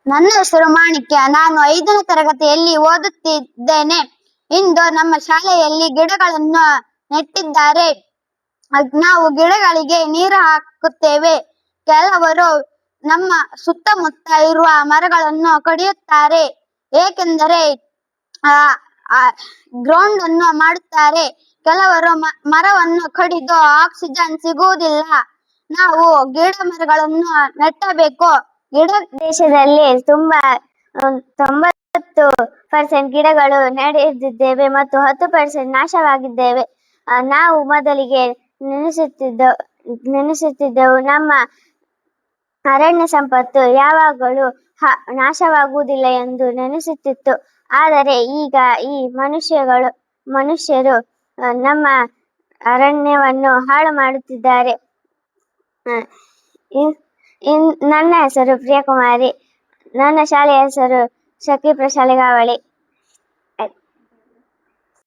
ನನ್ನ ಹೆಸರು ಮಾಣಿಕ್ಯ. ನಾನು 5ನೇ ತರಗತಿಯಲ್ಲಿ ಓದುತ್ತಿದ್ದೇನೆ. ಇಂದು ನಮ್ಮ ಶಾಲೆಯಲ್ಲಿ ಗಿಡಗಳನ್ನು ನೆಟ್ಟಿದ್ದಾರೆ. ನಾವು ಗಿಡಗಳಿಗೆ ನೀರು ಹಾಕುತ್ತೇವೆ. ಕೆಲವರು ನಮ್ಮ ಸುತ್ತಮುತ್ತ ಇರುವ ಮರಗಳನ್ನು ಕಡಿಯುತ್ತಾರೆ, ಏಕೆಂದರೆ ಗ್ರೌಂಡ್ ಅನ್ನು ಮಾಡುತ್ತಾರೆ. ಕೆಲವರು ಮರವನ್ನು ಕಡಿದು ಆಕ್ಸಿಜನ್ ಸಿಗುವುದಿಲ್ಲ. ನಾವು ಗಿಡ ಮರಗಳನ್ನು ನೆಟ್ಟಬೇಕು. ದೇಶದಲ್ಲಿ 90% ಗಿಡಗಳು ನಡೆದಿದ್ದೇವೆ ಮತ್ತು 10% ನಾಶವಾಗಿದ್ದೇವೆ. ನಾವು ಮೊದಲಿಗೆ ನೆನೆಸುತ್ತಿದ್ದೆವು ನಮ್ಮ ಅರಣ್ಯ ಸಂಪತ್ತು ಯಾವಾಗಲೂ ನಾಶವಾಗುವುದಿಲ್ಲ ಎಂದು ನೆನೆಸುತ್ತಿತ್ತು. ಆದರೆ ಈಗ ಈ ಮನುಷ್ಯರು ನಮ್ಮ ಅರಣ್ಯವನ್ನು ಹಾಳು ಮಾಡುತ್ತಿದ್ದಾರೆ. ನನ್ನ ಹೆಸರು ಪ್ರಿಯಕುಮಾರಿ. ನನ್ನ ಶಾಲೆಯ ಹೆಸರು ಶಕ್ತಿ ಪ್ರಶಾಲೆಗಾವಳಿ.